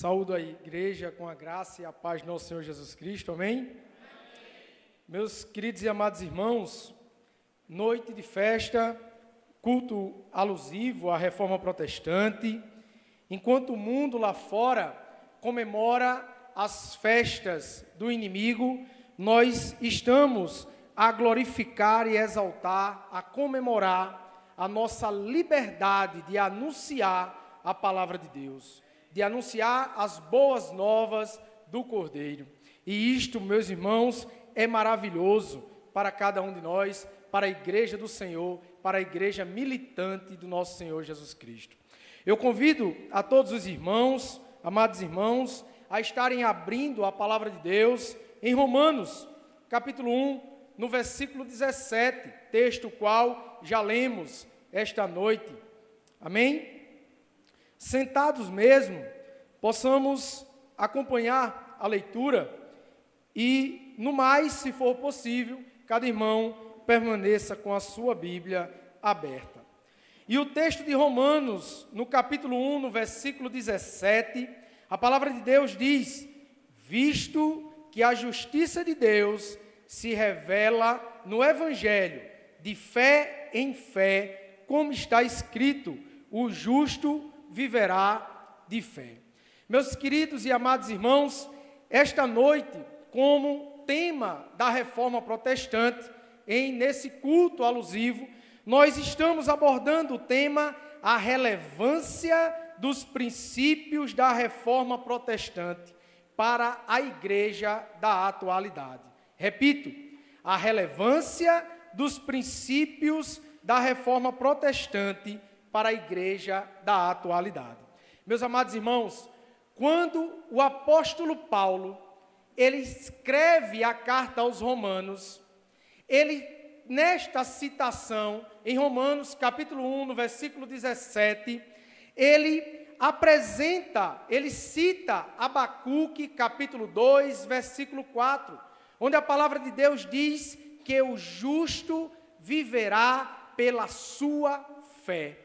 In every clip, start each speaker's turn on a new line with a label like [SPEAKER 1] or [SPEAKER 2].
[SPEAKER 1] Saúdo a igreja com a graça e a paz do nosso Senhor Jesus Cristo, amém? Meus queridos e amados irmãos, noite de festa, culto alusivo à Reforma Protestante, enquanto o mundo lá fora comemora as festas do inimigo, nós estamos a glorificar e exaltar, a comemorar a nossa liberdade de anunciar a palavra de Deus, de anunciar as boas novas do Cordeiro. E isto, meus irmãos, é maravilhoso para cada um de nós, para a igreja do Senhor, para a igreja militante do nosso Senhor Jesus Cristo. Eu convido a todos os irmãos, amados irmãos, a estarem abrindo a palavra de Deus em Romanos, capítulo 1, no versículo 17, texto qual já lemos esta noite. Amém? Sentados mesmo, possamos acompanhar a leitura e, no mais, se for possível, cada irmão permaneça com a sua Bíblia aberta. E o texto de Romanos, no capítulo 1, no versículo 17, a palavra de Deus diz: visto que a justiça de Deus se revela no Evangelho, de fé em fé, como está escrito, o justo viverá de fé. Meus queridos e amados irmãos, esta noite, como tema da Reforma Protestante, nesse culto alusivo, nós estamos abordando o tema a relevância dos princípios da Reforma Protestante para a igreja da atualidade. Repito, a relevância dos princípios da Reforma Protestante para a igreja da atualidade. Meus amados irmãos, quando o apóstolo Paulo, ele escreve a carta aos Romanos, ele, nesta citação, em Romanos, capítulo 1, no versículo 17, ele cita Abacuque, capítulo 2, versículo 4, onde a palavra de Deus diz que o justo viverá pela sua fé.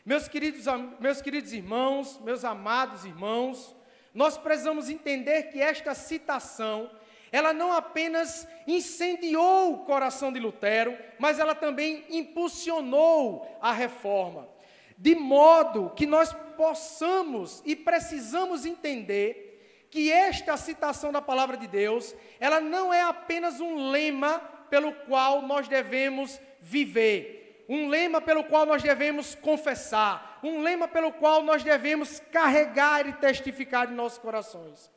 [SPEAKER 1] Meus queridos irmãos, meus amados irmãos, nós precisamos entender que esta citação, ela não apenas incendiou o coração de Lutero, mas ela também impulsionou a reforma, de modo que nós possamos e precisamos entender que esta citação da palavra de Deus, ela não é apenas um lema pelo qual nós devemos viver, um lema pelo qual nós devemos confessar, um lema pelo qual nós devemos carregar e testificar em nossos corações.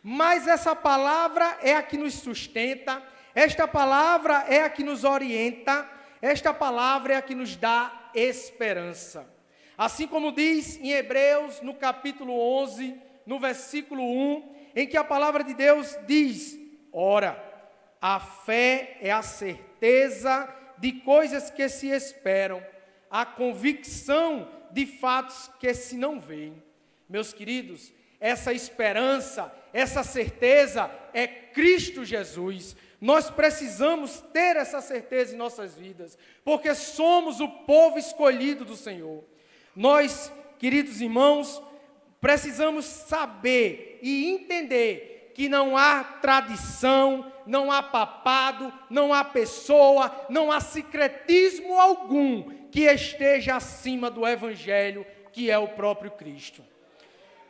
[SPEAKER 1] Mas essa palavra é a que nos sustenta, esta palavra é a que nos orienta, esta palavra é a que nos dá esperança. Assim como diz em Hebreus, no capítulo 11, no versículo 1, em que a palavra de Deus diz: ora, a fé é a certeza de coisas que se esperam, a convicção de fatos que se não veem. Meus queridos, essa esperança, essa certeza é Cristo Jesus. Nós precisamos ter essa certeza em nossas vidas, porque somos o povo escolhido do Senhor. Nós, queridos irmãos, precisamos saber e entender que não há tradição, não há papado, não há pessoa, não há secretismo algum que esteja acima do Evangelho, que é o próprio Cristo.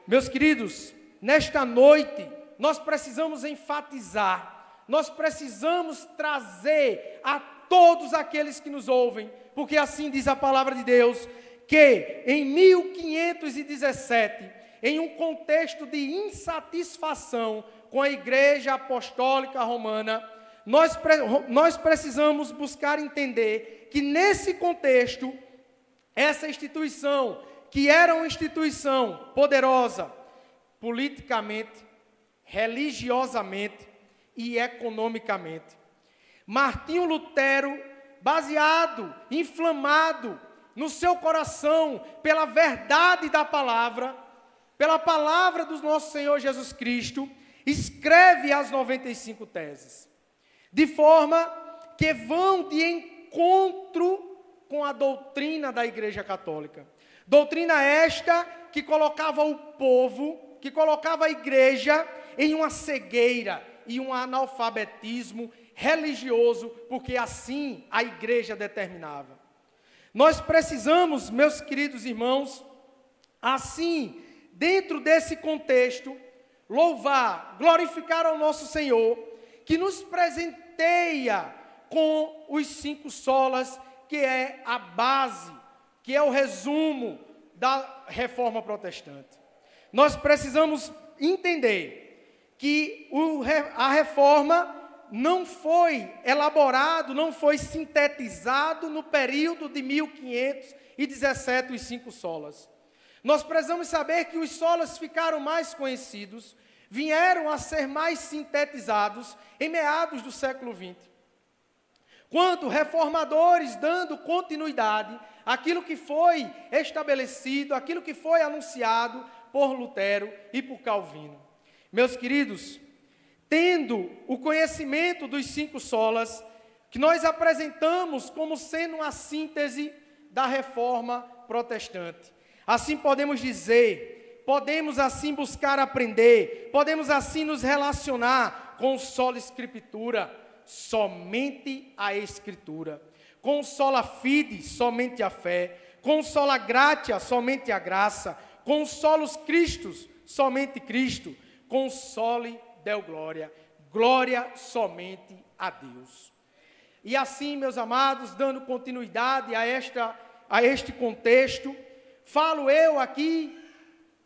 [SPEAKER 1] Meus queridos, nesta noite, nós precisamos enfatizar, nós precisamos trazer a todos aqueles que nos ouvem, porque assim diz a palavra de Deus, que em 1517, em um contexto de insatisfação com a Igreja Apostólica Romana, nós precisamos buscar entender que nesse contexto, essa instituição, que era uma instituição poderosa, politicamente, religiosamente e economicamente, Martinho Lutero, baseado, inflamado no seu coração pela verdade da palavra, pela palavra do nosso Senhor Jesus Cristo, escreve as 95 teses, de forma que vão de encontro com a doutrina da Igreja Católica. Doutrina esta que colocava o povo, que colocava a igreja em uma cegueira e um analfabetismo religioso, porque assim a igreja determinava. Nós precisamos, meus queridos irmãos, assim, dentro desse contexto, louvar, glorificar ao nosso Senhor, que nos presenteia com os 5 solas, que é a base, que é o resumo da reforma protestante. Nós precisamos entender que a reforma não foi elaborado, não foi sintetizado no período de 1517, os 5 solas. Nós precisamos saber que os solas ficaram mais conhecidos, vieram a ser mais sintetizados em meados do século XX. Quando reformadores dando continuidade àquilo que foi estabelecido, àquilo que foi anunciado por Lutero e por Calvino. Meus queridos, tendo o conhecimento dos 5 solas, que nós apresentamos como sendo uma síntese da reforma protestante. Assim podemos dizer, podemos assim buscar aprender, podemos assim nos relacionar com o sola Escritura, somente a Escritura, com o sola fide, somente a fé, com o sola gratia, somente a graça, com o solus Christus, somente Cristo, com o soli Deo glória, glória somente a Deus. E assim, meus amados, dando continuidade a este contexto, falo eu aqui,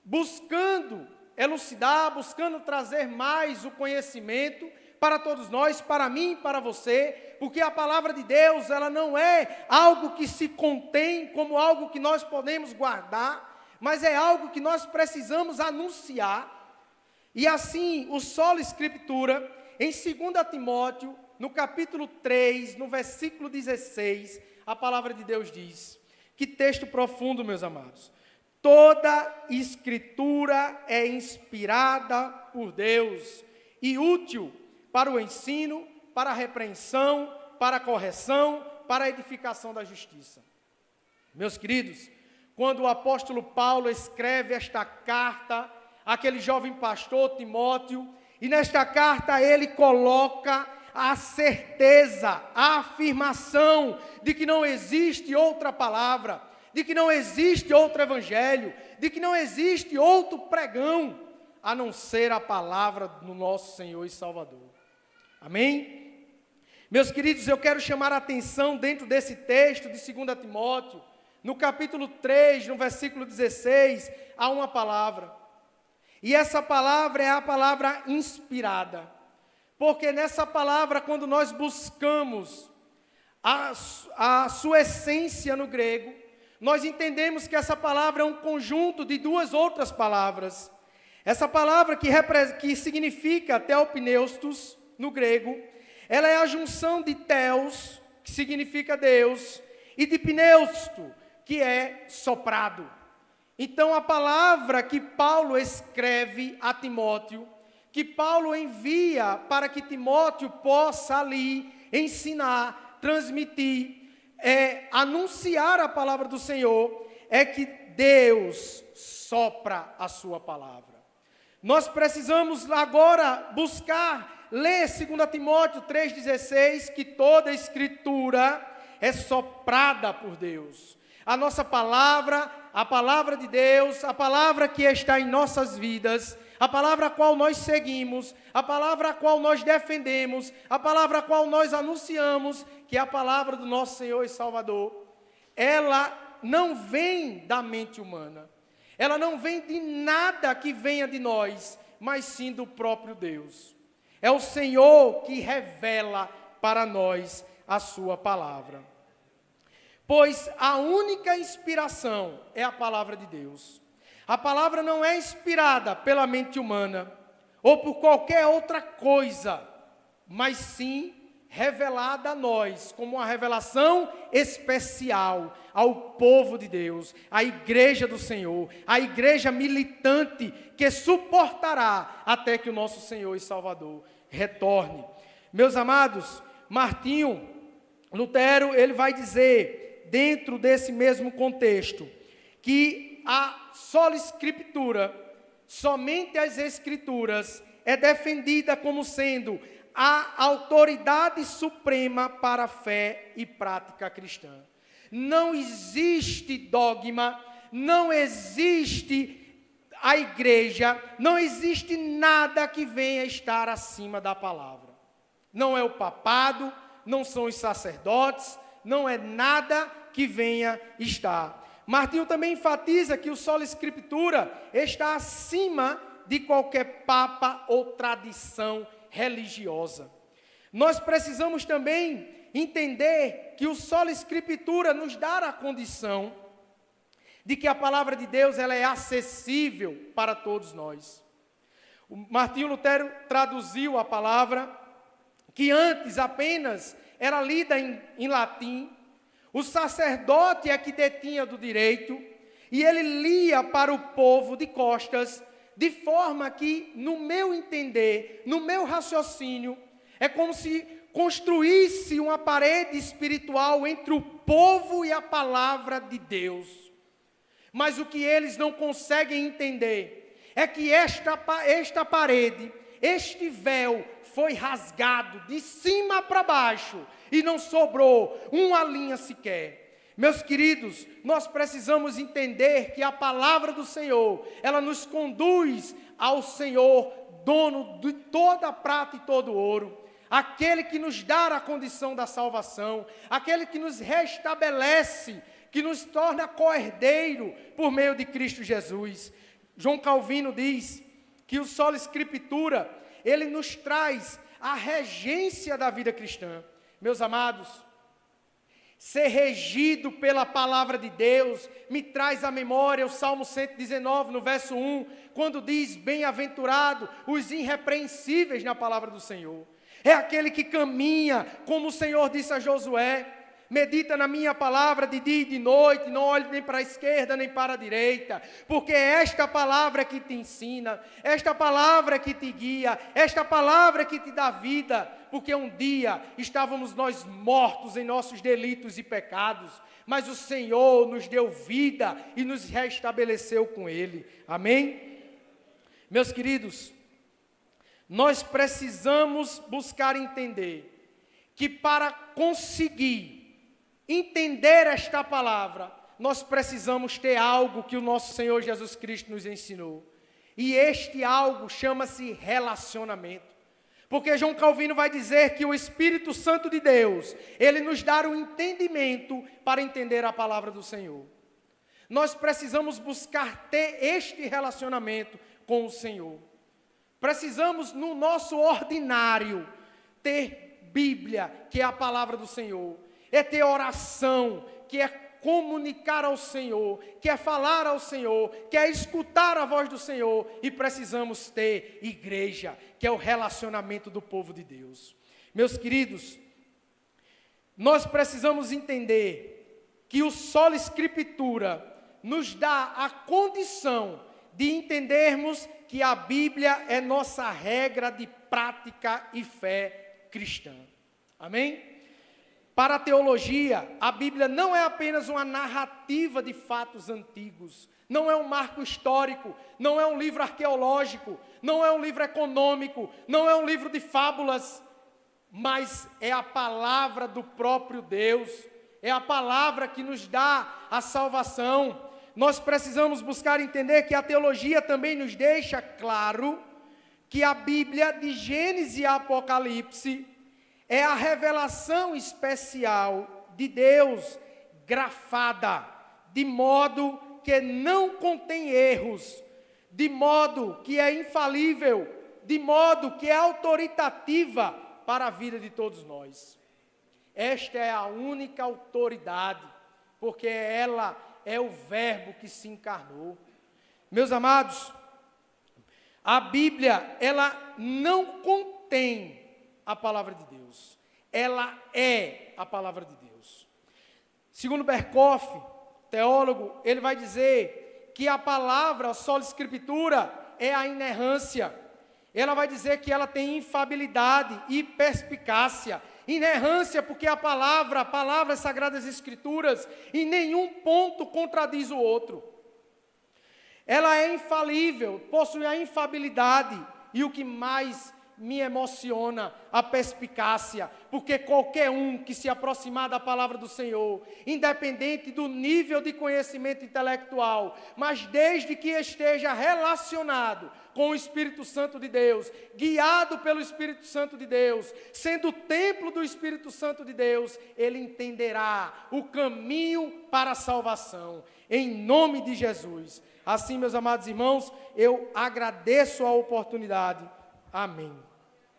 [SPEAKER 1] buscando elucidar, buscando trazer mais o conhecimento para todos nós, para mim e para você, porque a palavra de Deus, ela não é algo que se contém como algo que nós podemos guardar, mas é algo que nós precisamos anunciar. E assim, o sola Escritura, em 2 Timóteo, no capítulo 3, no versículo 16, a palavra de Deus diz, que texto profundo, meus amados, toda Escritura é inspirada por Deus e útil para o ensino, para a repreensão, para a correção, para a edificação da justiça. Meus queridos, quando o apóstolo Paulo escreve esta carta àquele jovem pastor Timóteo, e nesta carta ele coloca a certeza, a afirmação de que não existe outra palavra, de que não existe outro evangelho, de que não existe outro pregão, a não ser a palavra do nosso Senhor e Salvador. Amém? Meus queridos, eu quero chamar a atenção dentro desse texto de 2 Timóteo, no capítulo 3, no versículo 16, há uma palavra. E essa palavra é a palavra inspirada. Porque nessa palavra, quando nós buscamos a sua essência no grego, nós entendemos que essa palavra é um conjunto de 2 outras palavras. Essa palavra que significa theopneustos, no grego, ela é a junção de theos, que significa Deus, e de pneusto, que é soprado. Então, a palavra que Paulo escreve a Timóteo, que Paulo envia para que Timóteo possa ali ensinar, transmitir, anunciar a palavra do Senhor, é que Deus sopra a sua palavra. Nós precisamos agora buscar, ler 2 Timóteo 3,16, que toda a Escritura é soprada por Deus. A nossa palavra, a palavra de Deus, a palavra que está em nossas vidas, a palavra a qual nós seguimos, a palavra a qual nós defendemos, a palavra a qual nós anunciamos, que é a palavra do nosso Senhor e Salvador, ela não vem da mente humana, ela não vem de nada que venha de nós, mas sim do próprio Deus. É o Senhor que revela para nós a sua palavra. Pois a única inspiração é a palavra de Deus. A palavra não é inspirada pela mente humana ou por qualquer outra coisa, mas sim revelada a nós como uma revelação especial ao povo de Deus, à igreja do Senhor, à igreja militante que suportará até que o nosso Senhor e Salvador retorne. Meus amados, Martinho Lutero, ele vai dizer, dentro desse mesmo contexto, que a sola Escritura somente as Escrituras é defendida como sendo a autoridade suprema para a fé e prática cristã. Não existe dogma, não existe a igreja, não existe nada que venha estar acima da palavra. Não é o papado, não são os sacerdotes, não é nada que venha estar. Martinho também enfatiza que o sola escritura está acima de qualquer papa ou tradição religiosa. Nós precisamos também entender que o sola escritura nos dá a condição de que a palavra de Deus ela é acessível para todos nós. O Martinho Lutero traduziu a palavra que antes apenas era lida em latim. O sacerdote é que detinha do direito e ele lia para o povo de costas, de forma que, no meu entender, no meu raciocínio, é como se construísse uma parede espiritual entre o povo e a palavra de Deus. Mas o que eles não conseguem entender é que esta parede, este véu, foi rasgado de cima para baixo e não sobrou uma linha sequer. Meus queridos, nós precisamos entender que a palavra do Senhor, ela nos conduz ao Senhor, dono de toda a prata e todo o ouro, aquele que nos dá a condição da salvação, aquele que nos restabelece, que nos torna co-herdeiro por meio de Cristo Jesus. João Calvino diz que o sola escritura, ele nos traz a regência da vida cristã. Meus amados, ser regido pela palavra de Deus me traz à memória o Salmo 119, no verso 1, quando diz: bem-aventurado os irrepreensíveis na palavra do Senhor. É aquele que caminha, como o Senhor disse a Josué: medita na minha palavra de dia e de noite, não olhe nem para a esquerda nem para a direita, porque é esta palavra que te ensina, esta palavra que te guia, esta palavra que te dá vida, porque um dia estávamos nós mortos em nossos delitos e pecados, mas o Senhor nos deu vida e nos restabeleceu com Ele. Amém? Meus queridos, nós precisamos buscar entender que para conseguir entender esta palavra, nós precisamos ter algo que o nosso Senhor Jesus Cristo nos ensinou. E este algo chama-se relacionamento. Porque João Calvino vai dizer que o Espírito Santo de Deus, ele nos dá o entendimento para entender a palavra do Senhor. Nós precisamos buscar ter este relacionamento com o Senhor. Precisamos, no nosso ordinário, ter Bíblia, que é a palavra do Senhor. É ter oração, que é comunicar ao Senhor, que é falar ao Senhor, que é escutar a voz do Senhor. E precisamos ter igreja, que é o relacionamento do povo de Deus. Meus queridos, nós precisamos entender que o sola escritura nos dá a condição de entendermos que a Bíblia é nossa regra de prática e fé cristã. Amém? Para a teologia, a Bíblia não é apenas uma narrativa de fatos antigos, não é um marco histórico, não é um livro arqueológico, não é um livro econômico, não é um livro de fábulas, mas é a palavra do próprio Deus, é a palavra que nos dá a salvação. Nós precisamos buscar entender que a teologia também nos deixa claro que a Bíblia de Gênesis e Apocalipse é a revelação especial de Deus, grafada, de modo que não contém erros, de modo que é infalível, de modo que é autoritativa para a vida de todos nós. Esta é a única autoridade, porque ela é o Verbo que se encarnou. Meus amados, a Bíblia, ela não contém a palavra de Deus. Ela é a palavra de Deus. Segundo Berkoff, teólogo, ele vai dizer que a palavra, a sola escritura, é a inerrância. Ela vai dizer que ela tem infabilidade e perspicácia. Inerrância porque a palavra, as Sagradas Escrituras, em nenhum ponto contradiz o outro. Ela é infalível, possui a infabilidade. E o que mais me emociona, a perspicácia, porque qualquer um que se aproximar da palavra do Senhor, independente do nível de conhecimento intelectual, mas desde que esteja relacionado com o Espírito Santo de Deus, guiado pelo Espírito Santo de Deus, sendo o templo do Espírito Santo de Deus, ele entenderá o caminho para a salvação, em nome de Jesus. Assim, meus amados irmãos, eu agradeço a oportunidade. Amém.